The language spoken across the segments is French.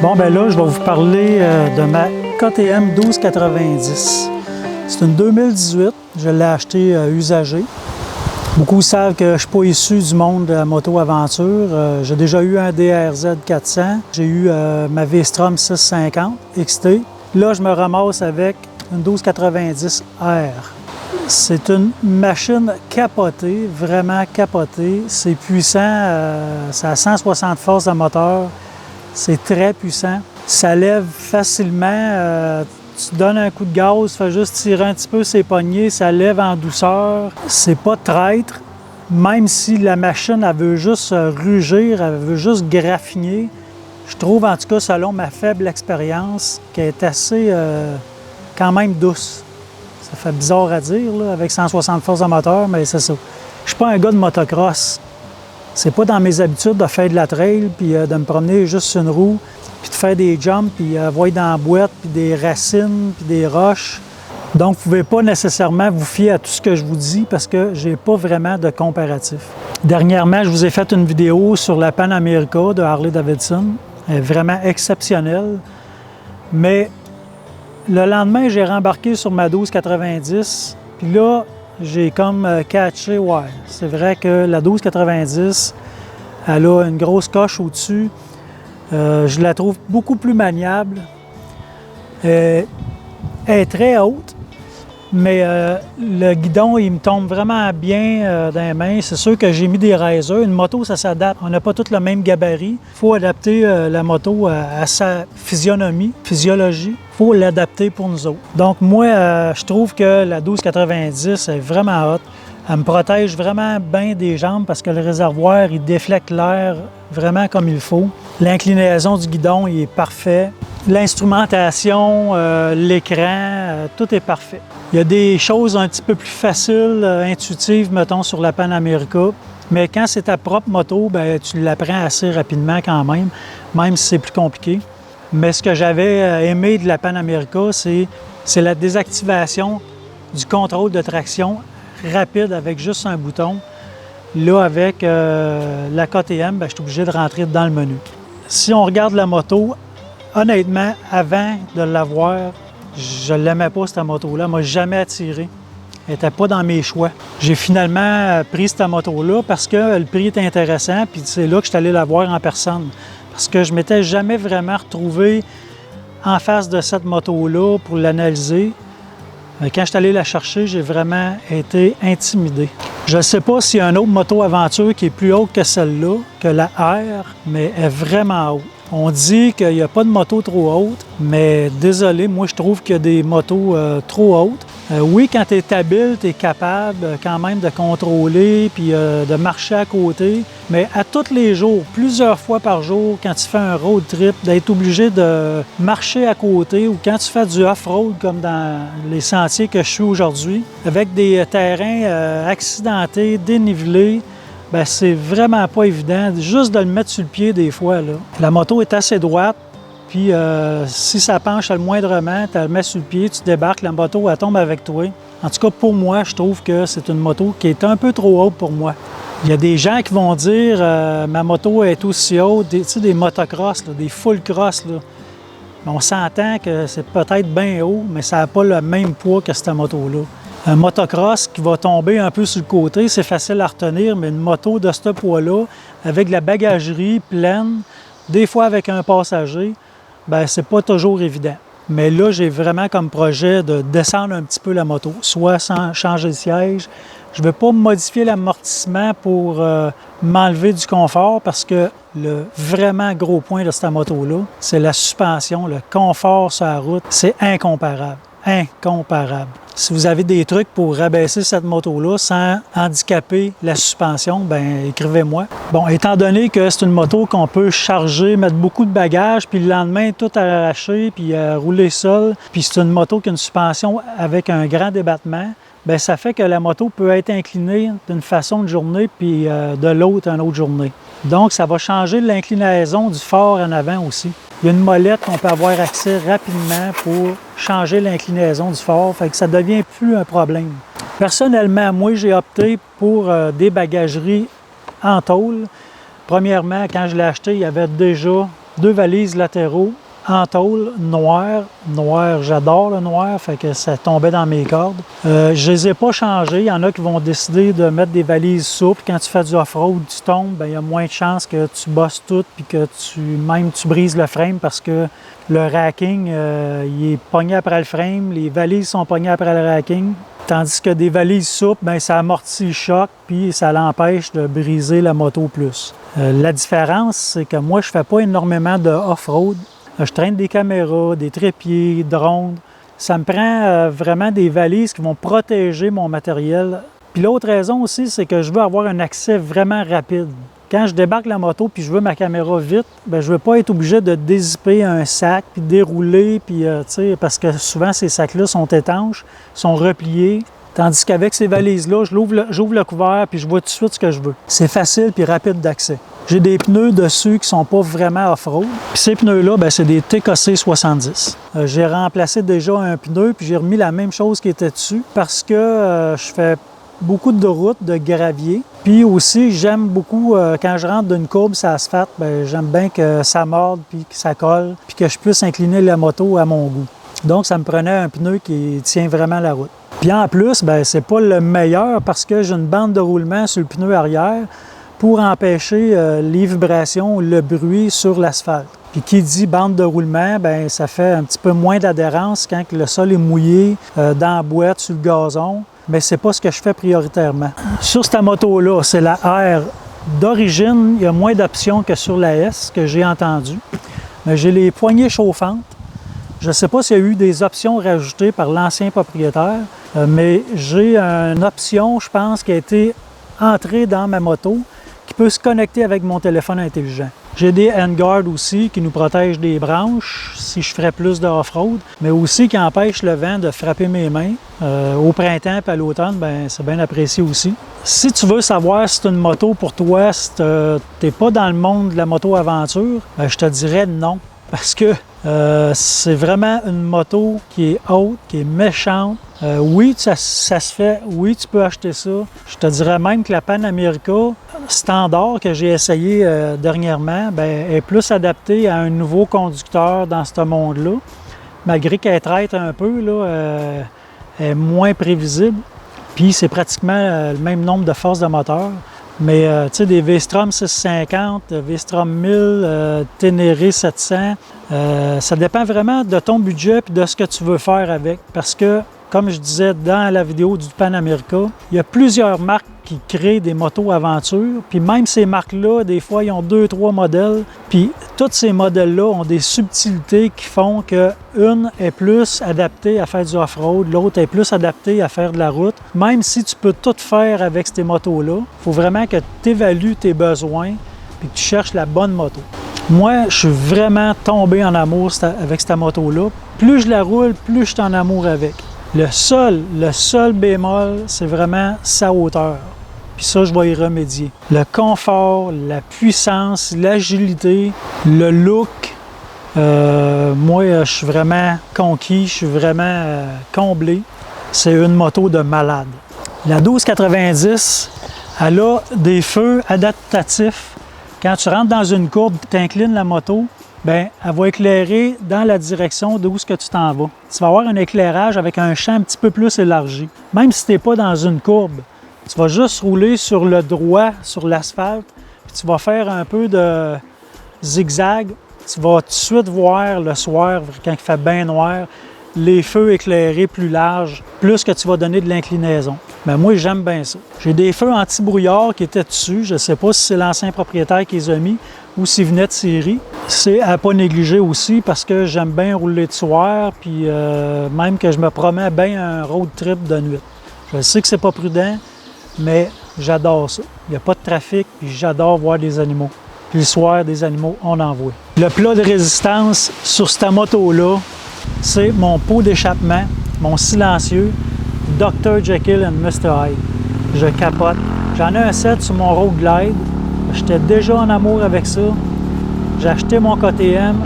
Bon, ben là, je vais vous parler de ma KTM 1290. C'est une 2018. Je l'ai achetée usagée. Beaucoup savent que je ne suis pas issu du monde de la moto-aventure. J'ai déjà eu un DRZ 400. J'ai eu ma V-Strom 650 XT. Là, je me ramasse avec une 1290 R. C'est une machine capotée, vraiment capotée. C'est puissant, ça a 160 forces de moteur. C'est très puissant. Ça lève facilement. Tu donnes un coup de gaz, tu fais juste tirer un petit peu ses poignées, ça lève en douceur. C'est pas traître, même si la machine, elle veut juste rugir, elle veut juste graffiner. Je trouve, en tout cas, selon ma faible expérience, qu'elle est assez quand même douce. Ça fait bizarre à dire, là, avec 160 forces de moteur, mais c'est ça. Je suis pas un gars de motocross. C'est pas dans mes habitudes de faire de la trail, puis de me promener juste sur une roue, puis de faire des jumps, puis voir dans la boîte, puis des racines, puis des roches. Donc, vous ne pouvez pas nécessairement vous fier à tout ce que je vous dis parce que j'ai pas vraiment de comparatif. Dernièrement, je vous ai fait une vidéo sur la Pan America de Harley-Davidson. Elle est vraiment exceptionnelle. Mais le lendemain, j'ai rembarqué sur ma 1290, puis là, j'ai comme catché, ouais, c'est vrai que la 1290, elle a une grosse coche au-dessus. Je la trouve beaucoup plus maniable. Elle est très haute, mais le guidon, il me tombe vraiment bien dans les mains. C'est sûr que j'ai mis des risers. Une moto, ça s'adapte. On n'a pas tous le même gabarit. Il faut adapter la moto à sa physiologie. Il faut l'adapter pour nous autres. Donc moi, je trouve que la 1290 est vraiment haute. Elle me protège vraiment bien des jambes parce que le réservoir, il déflecte l'air vraiment comme il faut. L'inclinaison du guidon, il est parfait. L'instrumentation, l'écran, tout est parfait. Il y a des choses un petit peu plus faciles, intuitives, mettons, sur la Pan America. Mais quand c'est ta propre moto, bien, tu l'apprends assez rapidement quand même si c'est plus compliqué. Mais ce que j'avais aimé de la Pan America, c'est la désactivation du contrôle de traction rapide avec juste un bouton. Là, avec la KTM, bien, je suis obligé de rentrer dans le menu. Si on regarde la moto, honnêtement, avant de l'avoir, je ne l'aimais pas, cette moto-là. Elle ne m'a jamais attiré. Elle n'était pas dans mes choix. J'ai finalement pris cette moto-là parce que le prix était intéressant, puis c'est là que je suis allé la voir en personne. Parce que je ne m'étais jamais vraiment retrouvé en face de cette moto-là pour l'analyser. Quand je suis allé la chercher, j'ai vraiment été intimidé. Je ne sais pas s'il y a une autre moto-aventure qui est plus haute que celle-là, que la R, mais elle est vraiment haute. On dit qu'il n'y a pas de moto trop haute, mais désolé, moi je trouve qu'il y a des motos trop hautes. Oui, quand tu es habile, tu es capable quand même de contrôler puis de marcher à côté, mais à tous les jours, plusieurs fois par jour, quand tu fais un road trip, d'être obligé de marcher à côté ou quand tu fais du off-road comme dans les sentiers que je suis aujourd'hui, avec des terrains accidentés, dénivelés, bien, c'est vraiment pas évident, juste de le mettre sur le pied des fois, là. La moto est assez droite, puis si ça penche le moindrement, tu la mets sur le pied, tu débarques, la moto, elle tombe avec toi. En tout cas, pour moi, je trouve que c'est une moto qui est un peu trop haute pour moi. Il y a des gens qui vont dire ma moto est aussi haute, tu sais, des motocross, là, des full cross, là. On s'entend que c'est peut-être bien haut, mais ça n'a pas le même poids que cette moto-là. Un motocross qui va tomber un peu sur le côté, c'est facile à retenir, mais une moto de ce poids-là, avec de la bagagerie pleine, des fois avec un passager, bien, c'est pas toujours évident. Mais là, j'ai vraiment comme projet de descendre un petit peu la moto, soit sans changer de siège. Je ne veux pas modifier l'amortissement pour m'enlever du confort parce que le vraiment gros point de cette moto-là, c'est la suspension, le confort sur la route. C'est incomparable. Incomparable. Si vous avez des trucs pour rabaisser cette moto-là sans handicaper la suspension, bien, écrivez-moi. Bon, étant donné que c'est une moto qu'on peut charger, mettre beaucoup de bagages, puis le lendemain, tout arracher, puis rouler seul, puis c'est une moto qui a une suspension avec un grand débattement, bien, ça fait que la moto peut être inclinée d'une façon de journée, puis de l'autre une autre journée. Donc, ça va changer l'inclinaison du fort en avant aussi. Il y a une molette qu'on peut avoir accès rapidement pour changer l'inclinaison du fort, fait que ça ne devient plus un problème. Personnellement, moi, j'ai opté pour des bagageries en tôle. Premièrement, quand je l'ai acheté, il y avait déjà 2 valises latéraux en tôle noir. Noir, j'adore le noir, fait que ça tombait dans mes cordes. Je les ai pas changés. Il y en a qui vont décider de mettre des valises souples. Quand tu fais du off-road, tu tombes, bien, il y a moins de chances que tu bosses tout puis que tu brises le frame parce que le racking, il est pogné après le frame. Les valises sont pognées après le racking. Tandis que des valises souples, bien, ça amortit le choc puis ça l'empêche de briser la moto plus. La différence, c'est que moi, je fais pas énormément de off-road. Je traîne des caméras, des trépieds, drones. Ça me prend vraiment des valises qui vont protéger mon matériel. Puis l'autre raison aussi, c'est que je veux avoir un accès vraiment rapide. Quand je débarque la moto puis je veux ma caméra vite, bien, je ne veux pas être obligé de dézipper un sac puis dérouler, puis, parce que souvent ces sacs-là sont étanches, sont repliés. Tandis qu'avec ces valises-là, j'ouvre le couvert puis je vois tout de suite ce que je veux. C'est facile puis rapide d'accès. J'ai des pneus dessus qui ne sont pas vraiment off-road. Puis ces pneus-là, bien, c'est des TKC 70. J'ai remplacé déjà un pneu puis j'ai remis la même chose qui était dessus parce que je fais beaucoup de routes, de gravier. Puis aussi, j'aime beaucoup, quand je rentre d'une courbe sur l'asphalte, bien, j'aime bien que ça morde puis que ça colle puis que je puisse incliner la moto à mon goût. Donc, ça me prenait un pneu qui tient vraiment la route. Puis en plus, bien, c'est pas le meilleur parce que j'ai une bande de roulement sur le pneu arrière pour empêcher les vibrations, le bruit sur l'asphalte. Puis qui dit bande de roulement, bien, ça fait un petit peu moins d'adhérence quand le sol est mouillé, dans la boîte, sur le gazon. Mais c'est pas ce que je fais prioritairement. Sur cette moto-là, c'est la R d'origine. Il y a moins d'options que sur la S, que j'ai entendu. Mais j'ai les poignées chauffantes. Je ne sais pas s'il y a eu des options rajoutées par l'ancien propriétaire, mais j'ai une option, je pense, qui a été entrée dans ma moto, qui peut se connecter avec mon téléphone intelligent. J'ai des handguards aussi qui nous protègent des branches si je ferais plus de off-road, mais aussi qui empêchent le vent de frapper mes mains. Au printemps et à l'automne, ben, c'est bien apprécié aussi. Si tu veux savoir si c'est une moto pour toi, si tu n'es pas dans le monde de la moto-aventure, ben, je te dirais non. Parce que c'est vraiment une moto qui est haute, qui est méchante. Oui, ça se fait. Oui, tu peux acheter ça. Je te dirais même que la Pan America standard que j'ai essayé dernièrement, bien, est plus adaptée à un nouveau conducteur dans ce monde-là. Malgré qu'elle traite un peu, là, est moins prévisible. Puis c'est pratiquement le même nombre de forces de moteur. Mais tu sais, des V-Strom 650, V-Strom 1000, Ténéré 700, ça dépend vraiment de ton budget et de ce que tu veux faire avec. Parce que, comme je disais dans la vidéo du Pan America, il y a plusieurs marques qui créent des motos aventure. Puis même ces marques-là, des fois, ils ont 2-3 modèles. Puis tous ces modèles-là ont des subtilités qui font qu'une est plus adaptée à faire du off-road, l'autre est plus adaptée à faire de la route. Même si tu peux tout faire avec ces motos-là, il faut vraiment que tu évalues tes besoins et que tu cherches la bonne moto. Moi, je suis vraiment tombé en amour avec cette moto-là. Plus je la roule, plus je suis en amour avec. Le seul bémol, c'est vraiment sa hauteur. Puis ça, je vais y remédier. Le confort, la puissance, l'agilité, le look, moi, je suis vraiment conquis, je suis vraiment comblé. C'est une moto de malade. La 1290, elle a des feux adaptatifs. Quand tu rentres dans une courbe, tu inclines la moto, bien, elle va éclairer dans la direction d'où ce que tu t'en vas. Tu vas avoir un éclairage avec un champ un petit peu plus élargi. Même si tu n'es pas dans une courbe, tu vas juste rouler sur le droit, sur l'asphalte, puis tu vas faire un peu de zigzag. Tu vas tout de suite voir le soir, quand il fait bien noir, les feux éclairés plus larges, plus que tu vas donner de l'inclinaison. Mais moi, j'aime bien ça. J'ai des feux anti-brouillard qui étaient dessus. Je ne sais pas si c'est l'ancien propriétaire qui les a mis ou s'ils venaient de série. C'est à ne pas négliger aussi parce que j'aime bien rouler de soir, puis même que je me promets bien un road trip de nuit. Je sais que c'est pas prudent, mais j'adore ça. Il n'y a pas de trafic, puis j'adore voir des animaux. Puis le soir, des animaux, on en voit. Le plat de résistance sur cette moto-là, c'est mon pot d'échappement, mon silencieux, Dr. Jekyll and Mr. Hyde. Je capote. J'en ai un set sur mon Road Glide. J'étais déjà en amour avec ça. J'ai acheté mon KTM,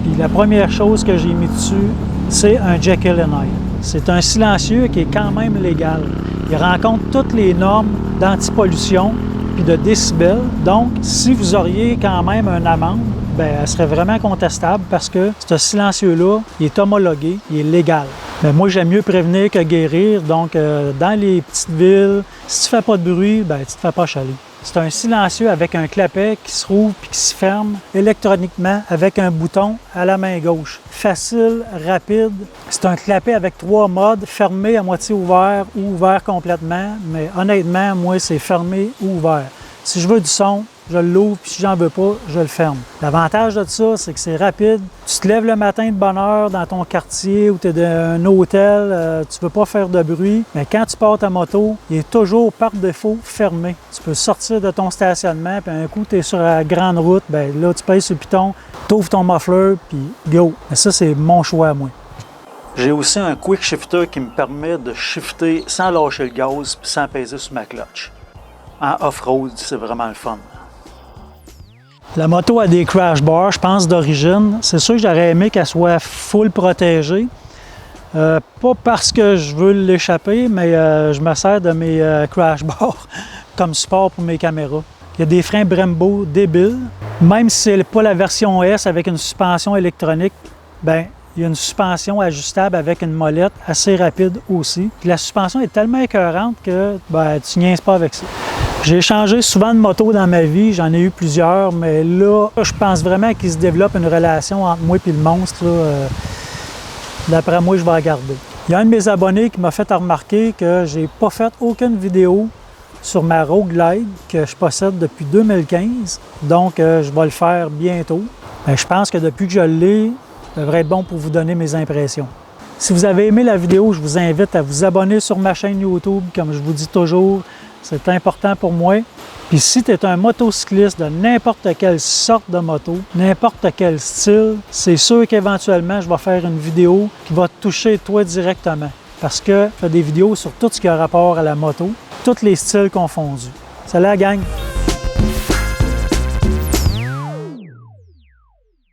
puis la première chose que j'ai mis dessus, c'est un Jekyll and Hyde. C'est un silencieux qui est quand même légal. Il rencontre toutes les normes d'antipollution puis de décibels. Donc, si vous auriez quand même une amende, ben, elle serait vraiment contestable parce que ce silencieux-là, il est homologué, il est légal. Mais moi, j'aime mieux prévenir que guérir. Donc, dans les petites villes, si tu ne fais pas de bruit, ben, tu ne te fais pas chaler. C'est un silencieux avec un clapet qui se rouvre puis qui se ferme électroniquement avec un bouton à la main gauche. Facile, rapide. C'est un clapet avec 3 modes, fermé à moitié ouvert ou ouvert complètement. Mais honnêtement, moi, c'est fermé ou ouvert. Si je veux du son, je l'ouvre, puis si j'en veux pas, je le ferme. L'avantage de ça, c'est que c'est rapide. Tu te lèves le matin de bonne heure dans ton quartier ou tu es dans un hôtel, tu ne veux pas faire de bruit, mais quand tu pars ta moto, il est toujours par défaut fermé. Tu peux sortir de ton stationnement, puis un coup, tu es sur la grande route, bien là, tu pèses sur le piton, tu ouvres ton muffler, puis go. Mais ça, c'est mon choix, moi. J'ai aussi un quick shifter qui me permet de shifter sans lâcher le gaz puis sans peser sur ma clutch. En off-road, c'est vraiment le fun. La moto a des crash bars, je pense, d'origine. C'est sûr que j'aurais aimé qu'elle soit full protégée. Pas parce que je veux l'échapper, mais je me sers de mes crash bars comme support pour mes caméras. Il y a des freins Brembo débiles. Même si ce n'est pas la version S avec une suspension électronique, ben il y a une suspension ajustable avec une molette assez rapide aussi. Puis la suspension est tellement écœurante que ben, tu niaises pas avec ça. J'ai changé souvent de moto dans ma vie, j'en ai eu plusieurs, mais là, je pense vraiment qu'il se développe une relation entre moi et le monstre. D'après moi, je vais la garder. Il y a un de mes abonnés qui m'a fait remarquer que j'ai pas fait aucune vidéo sur ma Rogue Glide que je possède depuis 2015. Donc, je vais le faire bientôt. Mais je pense que depuis que je l'ai, ça devrait être bon pour vous donner mes impressions. Si vous avez aimé la vidéo, je vous invite à vous abonner sur ma chaîne YouTube, comme je vous dis toujours. C'est important pour moi. Puis si tu es un motocycliste de n'importe quelle sorte de moto, n'importe quel style, c'est sûr qu'éventuellement, je vais faire une vidéo qui va te toucher toi directement. Parce que je fais des vidéos sur tout ce qui a rapport à la moto, tous les styles confondus. Salut la gang!